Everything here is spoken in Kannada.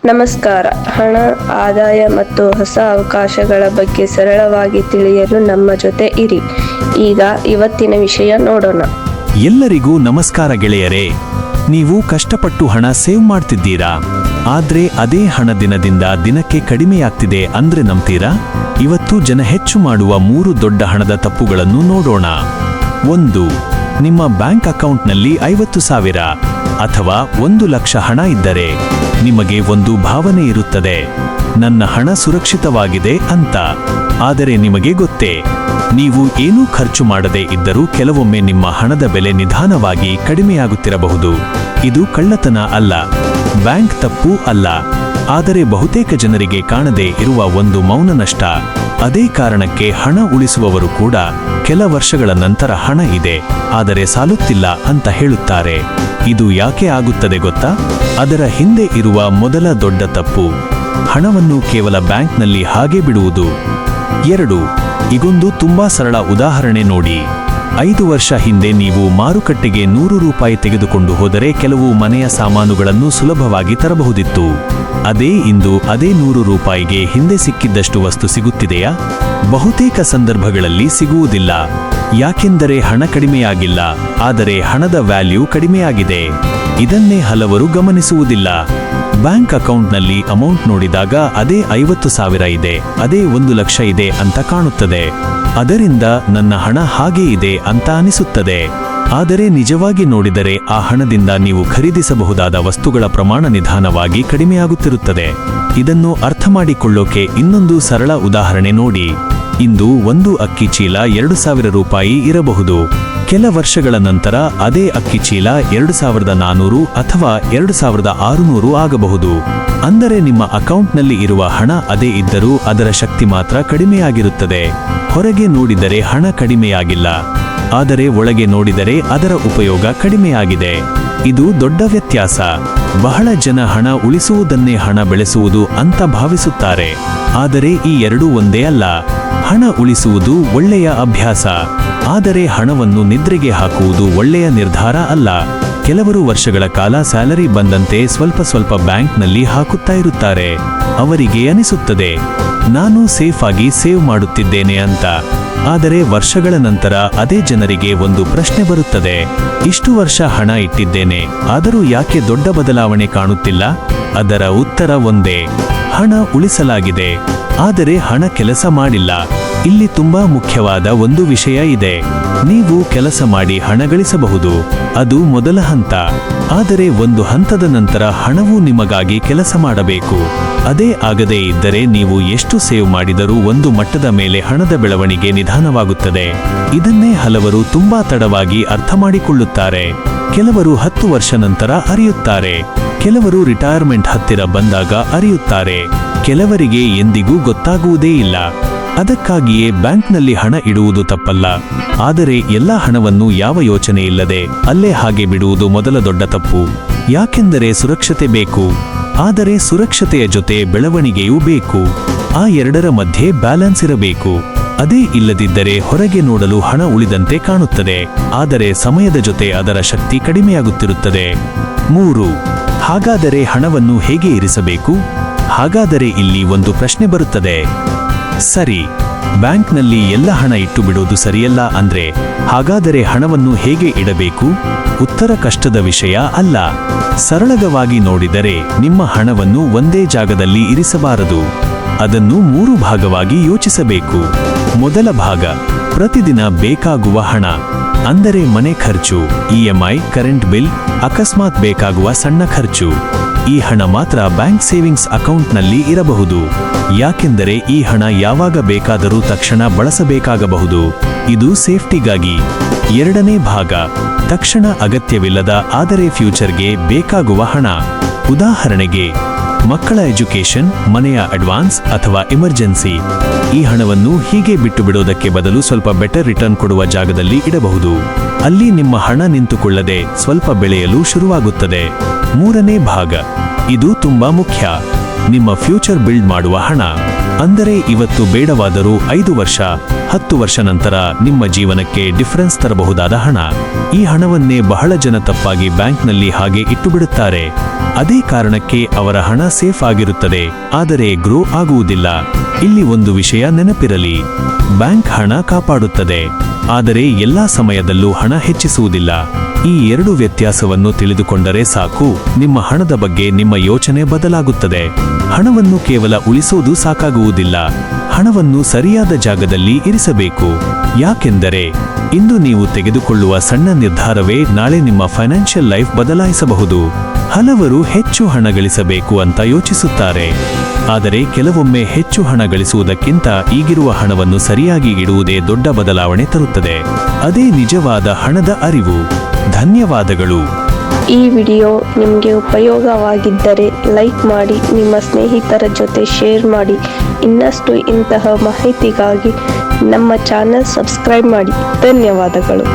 ನಮಸ್ಕಾರ. ಹಣ, ಆದಾಯ ಮತ್ತು ಹೊಸ ಅವಕಾಶಗಳ ಬಗ್ಗೆ ಸರಳವಾಗಿ ತಿಳಿಯಲು ನಮ್ಮ ಜೊತೆ ಇರಿ. ಈಗ ಇವತ್ತಿನ ವಿಷಯ ನೋಡೋಣ. ಎಲ್ಲರಿಗೂ ನಮಸ್ಕಾರ ಗೆಳೆಯರೇ. ನೀವು ಕಷ್ಟಪಟ್ಟು ಹಣ ಸೇವ್ ಮಾಡ್ತಿದ್ದೀರಾ, ಆದ್ರೆ ಅದೇ ಹಣ ದಿನದಿಂದ ದಿನಕ್ಕೆ ಕಡಿಮೆಯಾಗ್ತಿದೆ ಅಂದ್ರೆ ನಂಬ್ತೀರಾ? ಇವತ್ತು ಜನ ಹೆಚ್ಚು ಮಾಡುವ 3 ದೊಡ್ಡ ಹಣದ ತಪ್ಪುಗಳನ್ನು ನೋಡೋಣ. 1. ನಿಮ್ಮ ಬ್ಯಾಂಕ್ ಅಕೌಂಟ್ನಲ್ಲಿ 50,000 ಅಥವಾ 1,00,000 ಹಣ ಇದ್ದರೆ ನಿಮಗೆ ಒಂದು ಭಾವನೆ ಇರುತ್ತದೆ, ನನ್ನ ಹಣ ಸುರಕ್ಷಿತವಾಗಿದೆ ಅಂತ. ಆದರೆ ನಿಮಗೆ ಗೊತ್ತೇ, ನೀವು ಏನೂ ಖರ್ಚು ಮಾಡದೇ ಇದ್ದರೂ ಕೆಲವೊಮ್ಮೆ ನಿಮ್ಮ ಹಣದ ಬೆಲೆ ನಿಧಾನವಾಗಿ ಕಡಿಮೆಯಾಗುತ್ತಿರಬಹುದು. ಇದು ಕಳ್ಳತನ ಅಲ್ಲ, ಬ್ಯಾಂಕ್ ತಪ್ಪು ಅಲ್ಲ, ಆದರೆ ಬಹುತೇಕ ಜನರಿಗೆ ಕಾಣದೇ ಇರುವ ಒಂದು ಮೌನ ನಷ್ಟ. ಅದೇ ಕಾರಣಕ್ಕೆ ಹಣ ಉಳಿಸುವವರು ಕೂಡ ಕೆಲ ವರ್ಷಗಳ ನಂತರ ಹಣ ಇದೆ ಆದರೆ ಸಾಲುತ್ತಿಲ್ಲ ಅಂತ ಹೇಳುತ್ತಾರೆ. ಇದು ಯಾಕೆ ಆಗುತ್ತದೆ ಗೊತ್ತಾ? ಅದರ ಹಿಂದೆ ಇರುವ ಮೊದಲ ದೊಡ್ಡ ತಪ್ಪು, ಹಣವನ್ನು ಕೇವಲ ಬ್ಯಾಂಕ್ನಲ್ಲಿ ಹಾಗೆ ಬಿಡುವುದು. 2. ಈಗೊಂದು ತುಂಬಾ ಸರಳ ಉದಾಹರಣೆ ನೋಡಿ. 5 ವರ್ಷ ಹಿಂದೆ ನೀವು ಮಾರುಕಟ್ಟೆಗೆ 100 ರೂಪಾಯಿ ತೆಗೆದುಕೊಂಡು ಹೋದರೆ ಕೆಲವು ಮನೆಯ ಸಾಮಾನುಗಳನ್ನು ಸುಲಭವಾಗಿ ತರಬಹುದಿತ್ತು. ಇಂದು ಅದೇ 100 ರೂಪಾಯಿಗೆ ಹಿಂದೆ ಸಿಕ್ಕಿದ್ದಷ್ಟು ವಸ್ತು ಸಿಗುತ್ತಿದೆಯಾ? ಬಹುತೇಕ ಸಂದರ್ಭಗಳಲ್ಲಿ ಸಿಗುವುದಿಲ್ಲ. ಯಾಕೆಂದರೆ ಹಣ ಕಡಿಮೆಯಾಗಿಲ್ಲ, ಆದರೆ ಹಣದ ವ್ಯಾಲ್ಯೂ ಕಡಿಮೆಯಾಗಿದೆ. ಇದನ್ನೇ ಹಲವರು ಗಮನಿಸುವುದಿಲ್ಲ. ಬ್ಯಾಂಕ್ ಅಕೌಂಟ್ನಲ್ಲಿ ಅಮೌಂಟ್ ನೋಡಿದಾಗ ಅದೇ 50,000 ಇದೆ, ಅದೇ 1,00,000 ಇದೆ ಅಂತ ಕಾಣುತ್ತದೆ. ಅದರಿಂದ ನನ್ನ ಹಣ ಹಾಗೇ ಇದೆ ಅಂತ ಅನಿಸುತ್ತದೆ. ಆದರೆ ನಿಜವಾಗಿ ನೋಡಿದರೆ ಆ ಹಣದಿಂದ ನೀವು ಖರೀದಿಸಬಹುದಾದ ವಸ್ತುಗಳ ಪ್ರಮಾಣ ನಿಧಾನವಾಗಿ ಕಡಿಮೆಯಾಗುತ್ತಿರುತ್ತದೆ. ಇದನ್ನು ಅರ್ಥಮಾಡಿಕೊಳ್ಳೋಕೆ ಇನ್ನೊಂದು ಸರಳ ಉದಾಹರಣೆ ನೋಡಿ. ಇಂದು ಒಂದು ಅಕ್ಕಿ ಚೀಲ 2,000 ರೂಪಾಯಿ ಇರಬಹುದು. ಕೆಲ ವರ್ಷಗಳ ನಂತರ ಅದೇ ಅಕ್ಕಿ ಚೀಲ 2,400 ಅಥವಾ 2,600 ಆಗಬಹುದು. ಅಂದರೆ ನಿಮ್ಮ ಅಕೌಂಟ್ನಲ್ಲಿ ಇರುವ ಹಣ ಅದೇ ಇದ್ದರೂ ಅದರ ಶಕ್ತಿ ಮಾತ್ರ ಕಡಿಮೆಯಾಗಿರುತ್ತದೆ. ಹೊರಗೆ ನೋಡಿದರೆ ಹಣ ಕಡಿಮೆಯಾಗಿಲ್ಲ, ಆದರೆ ಒಳಗೆ ನೋಡಿದರೆ ಅದರ ಉಪಯೋಗ ಕಡಿಮೆಯಾಗಿದೆ. ಇದು ದೊಡ್ಡ ವ್ಯತ್ಯಾಸ. ಬಹಳ ಜನ ಹಣ ಉಳಿಸುವುದನ್ನೇ ಹಣ ಬೆಳೆಸುವುದು ಅಂತ ಭಾವಿಸುತ್ತಾರೆ, ಆದರೆ ಈ ಎರಡೂ ಒಂದೇ ಅಲ್ಲ. ಹಣ ಉಳಿಸುವುದು ಒಳ್ಳೆಯ ಅಭ್ಯಾಸ, ಆದರೆ ಹಣವನ್ನು ನಿದ್ರೆಗೆ ಹಾಕುವುದು ಒಳ್ಳೆಯ ನಿರ್ಧಾರ ಅಲ್ಲ. ಕೆಲವರು ವರ್ಷಗಳ ಕಾಲ ಸ್ಯಾಲರಿ ಬಂದಂತೆ ಸ್ವಲ್ಪ ಬ್ಯಾಂಕ್ನಲ್ಲಿ ಹಾಕುತ್ತಾ ಇರುತ್ತಾರೆ. ಅವರಿಗೆ ಅನಿಸುತ್ತದೆ, ನಾನು ಸೇಫ್ ಆಗಿ ಸೇವ್ ಮಾಡುತ್ತಿದ್ದೇನೆ ಅಂತ. ಆದರೆ ವರ್ಷಗಳ ನಂತರ ಅದೇ ಜನರಿಗೆ ಒಂದು ಪ್ರಶ್ನೆ ಬರುತ್ತದೆ, ಇಷ್ಟು ವರ್ಷ ಹಣ ಇಟ್ಟಿದ್ದೇನೆ, ಆದರೂ ಯಾಕೆ ದೊಡ್ಡ ಬದಲಾವಣೆ ಕಾಣುತ್ತಿಲ್ಲ? ಅದರ ಉತ್ತರ ಒಂದೇ, ಹಣ ಉಳಿಸಲಾಗಿದೆ, ಆದರೆ ಹಣ ಕೆಲಸ ಮಾಡಿಲ್ಲ. ಇಲ್ಲಿ ತುಂಬಾ ಮುಖ್ಯವಾದ ಒಂದು ವಿಷಯ ಇದೆ. ನೀವು ಕೆಲಸ ಮಾಡಿ ಹಣ ಗಳಿಸಬಹುದು, ಅದು ಮೊದಲ ಹಂತ. ಆದರೆ ಒಂದು ಹಂತದ ನಂತರ ಹಣವು ನಿಮಗಾಗಿ ಕೆಲಸ ಮಾಡಬೇಕು. ಅದೇ ಆಗದೇ ಇದ್ದರೆ ನೀವು ಎಷ್ಟು ಸೇವ್ ಮಾಡಿದರೂ ಒಂದು ಮಟ್ಟದ ಮೇಲೆ ಹಣದ ಬೆಳವಣಿಗೆ ನಿಧಾನವಾಗುತ್ತದೆ. ಇದನ್ನೇ ಹಲವರು ತುಂಬಾ ತಡವಾಗಿ ಅರ್ಥ ಮಾಡಿಕೊಳ್ಳುತ್ತಾರೆ. ಕೆಲವರು 10 ವರ್ಷ ನಂತರ ಅರಿಯುತ್ತಾರೆ, ಕೆಲವರು ರಿಟೈರ್ಮೆಂಟ್ ಹತ್ತಿರ ಬಂದಾಗ ಅರಿಯುತ್ತಾರೆ, ಕೆಲವರಿಗೆ ಎಂದಿಗೂ ಗೊತ್ತಾಗುವುದೇ ಇಲ್ಲ. ಅದಕ್ಕಾಗಿಯೇ ಬ್ಯಾಂಕ್ನಲ್ಲಿ ಹಣ ಇಡುವುದು ತಪ್ಪಲ್ಲ, ಆದರೆ ಎಲ್ಲ ಹಣವನ್ನು ಯಾವ ಯೋಚನೆ ಇಲ್ಲದೆ ಅಲ್ಲೇ ಹಾಗೆ ಬಿಡುವುದು ಮೊದಲ ದೊಡ್ಡ ತಪ್ಪು. ಯಾಕೆಂದರೆ ಸುರಕ್ಷತೆ ಬೇಕು, ಆದರೆ ಸುರಕ್ಷತೆಯ ಜೊತೆ ಬೆಳವಣಿಗೆಯೂ ಬೇಕು. ಆ ಎರಡರ ಮಧ್ಯೆ ಬ್ಯಾಲೆನ್ಸ್ ಇರಬೇಕು. ಅದೇ ಇಲ್ಲದಿದ್ದರೆ ಹೊರಗೆ ನೋಡಲು ಹಣ ಉಳಿದಂತೆ ಕಾಣುತ್ತದೆ, ಆದರೆ ಸಮಯದ ಜೊತೆ ಅದರ ಶಕ್ತಿ ಕಡಿಮೆಯಾಗುತ್ತಿರುತ್ತದೆ. 3. ಹಾಗಾದರೆ ಹಣವನ್ನು ಹೇಗೆ ಇರಿಸಬೇಕು? ಹಾಗಾದರೆ ಇಲ್ಲಿ ಒಂದು ಪ್ರಶ್ನೆ ಬರುತ್ತದೆ. ಸರಿ, ಬ್ಯಾಂಕ್ನಲ್ಲಿ ಎಲ್ಲ ಹಣ ಇಟ್ಟು ಬಿಡೋದು ಸರಿಯಲ್ಲ ಅಂದ್ರೆ ಹಾಗಾದರೆ ಹಣವನ್ನು ಹೇಗೆ ಇಡಬೇಕು? ಉತ್ತರ ಕಷ್ಟದ ವಿಷಯ ಅಲ್ಲ. ಸರಳವಾಗಿ ನೋಡಿದರೆ ನಿಮ್ಮ ಹಣವನ್ನು ಒಂದೇ ಜಾಗದಲ್ಲಿ ಇರಿಸಬಾರದು. ಅದನ್ನು 3 ಭಾಗವಾಗಿ ಯೋಚಿಸಬೇಕು. ಮೊದಲ ಭಾಗ, ಪ್ರತಿದಿನ ಬೇಕಾಗುವ ಹಣ. ಅಂದರೆ ಮನೆ ಖರ್ಚು, EMI, ಕರೆಂಟ್ ಬಿಲ್, ಅಕಸ್ಮಾತ್ ಬೇಕಾಗುವ ಸಣ್ಣ ಖರ್ಚು. ಈ ಹಣ ಮಾತ್ರ ಬ್ಯಾಂಕ್ ಸೇವಿಂಗ್ಸ್ ಅಕೌಂಟ್ನಲ್ಲಿ ಇರಬಹುದು. ಯಾಕೆಂದರೆ ಈ ಹಣ ಯಾವಾಗ ಬೇಕಾದರೂ ತಕ್ಷಣ ಬಳಸಬೇಕಾಗಬಹುದು. ಇದು ಸೇಫ್ಟಿಗಾಗಿ. ಎರಡನೇ ಭಾಗ, ತಕ್ಷಣ ಅಗತ್ಯವಿಲ್ಲದ ಆದರೆ ಫ್ಯೂಚರ್ಗೆ ಬೇಕಾಗುವ ಹಣ. ಉದಾಹರಣೆಗೆ ಮಕ್ಕಳ ಎಜುಕೇಶನ್, ಮನೆಯ ಅಡ್ವಾನ್ಸ್ ಅಥವಾ ಎಮರ್ಜೆನ್ಸಿ. ಈ ಹಣವನ್ನು ಹೀಗೆ ಬಿಟ್ಟು ಬಿಡೋದಕ್ಕೆ ಬದಲು ಸ್ವಲ್ಪ ಬೆಟರ್ ರಿಟರ್ನ್ ಕೊಡುವ ಜಾಗದಲ್ಲಿ ಇಡಬಹುದು. ಅಲ್ಲಿ ನಿಮ್ಮ ಹಣ ನಿಂತುಕೊಳ್ಳದೆ ಸ್ವಲ್ಪ ಬೆಳೆಯಲು ಶುರುವಾಗುತ್ತದೆ. 3ನೇ ಭಾಗ, ಇದು ತುಂಬಾ ಮುಖ್ಯ, ನಿಮ್ಮ ಫ್ಯೂಚರ್ ಬಿಲ್ಡ್ ಮಾಡುವ ಹಣ. ಅಂದರೆ ಇವತ್ತು ಬೇಡವಾದರೂ 5 ವರ್ಷ 10 ವರ್ಷ ನಂತರ ನಿಮ್ಮ ಜೀವನಕ್ಕೆ ಡಿಫರೆನ್ಸ್ ತರಬಹುದಾದ ಹಣ. ಈ ಹಣವನ್ನೇ ಬಹಳ ಜನ ತಪ್ಪಾಗಿ ಬ್ಯಾಂಕ್ನಲ್ಲಿ ಹಾಗೆ ಇಟ್ಟುಬಿಡುತ್ತಾರೆ. ಅದೇ ಕಾರಣಕ್ಕೆ ಅವರ ಹಣ ಸೇಫ್ ಆಗಿರುತ್ತದೆ, ಆದರೆ ಗ್ರೋ ಆಗುವುದಿಲ್ಲ. ಇಲ್ಲಿ ಒಂದು ವಿಷಯ ನೆನಪಿರಲಿ, ಬ್ಯಾಂಕ್ ಹಣ ಕಾಪಾಡುತ್ತದೆ, ಆದರೆ ಎಲ್ಲಾ ಸಮಯದಲ್ಲೂ ಹಣ ಹೆಚ್ಚಿಸುವುದಿಲ್ಲ. ಈ ಎರಡು ವ್ಯತ್ಯಾಸವನ್ನು ತಿಳಿದುಕೊಂಡರೆ ಸಾಕು, ನಿಮ್ಮ ಹಣದ ಬಗ್ಗೆ ನಿಮ್ಮ ಯೋಚನೆ ಬದಲಾಗುತ್ತದೆ. ಹಣವನ್ನು ಕೇವಲ ಉಳಿಸೋದು ಸಾಕಾಗುವುದಿಲ್ಲ, ಹಣವನ್ನು ಸರಿಯಾದ ಜಾಗದಲ್ಲಿ ಇರಿಸಬೇಕು. ಯಾಕೆಂದರೆ ಇಂದು ನೀವು ತೆಗೆದುಕೊಳ್ಳುವ ಸಣ್ಣ ನಿರ್ಧಾರವೇ ನಾಳೆ ನಿಮ್ಮ ಫೈನಾನ್ಷಿಯಲ್ ಲೈಫ್ ಬದಲಾಯಿಸಬಹುದು. ಹಲವರು ಹೆಚ್ಚು ಹಣ ಗಳಿಸಬೇಕು ಅಂತ ಯೋಚಿಸುತ್ತಾರೆ, ಆದರೆ ಕೆಲವೊಮ್ಮೆ ಹೆಚ್ಚು ಹಣ ಗಳಿಸುವುದಕ್ಕಿಂತ ಈಗಿರುವ ಹಣವನ್ನು ಸರಿಯಾಗಿ ಇಡುವುದೇ ದೊಡ್ಡ ಬದಲಾವಣೆ ತರುತ್ತದೆ. ಅದೇ ನಿಜವಾದ ಹಣದ ಅರಿವು. ಧನ್ಯವಾದಗಳು. ಈ ವಿಡಿಯೋ ನಿಮಗೆ ಉಪಯೋಗವಾಗಿದ್ದರೆ ಲೈಕ್ ಮಾಡಿ, ನಿಮ್ಮ ಸ್ನೇಹಿತರ ಜೊತೆ ಶೇರ್ ಮಾಡಿ. ಇನ್ನಷ್ಟು ಇಂತಹ ಮಾಹಿತಿಗಾಗಿ ನಮ್ಮ ಚಾನೆಲ್ ಸಬ್ಸ್ಕ್ರೈಬ್ ಮಾಡಿ. ಧನ್ಯವಾದಗಳು.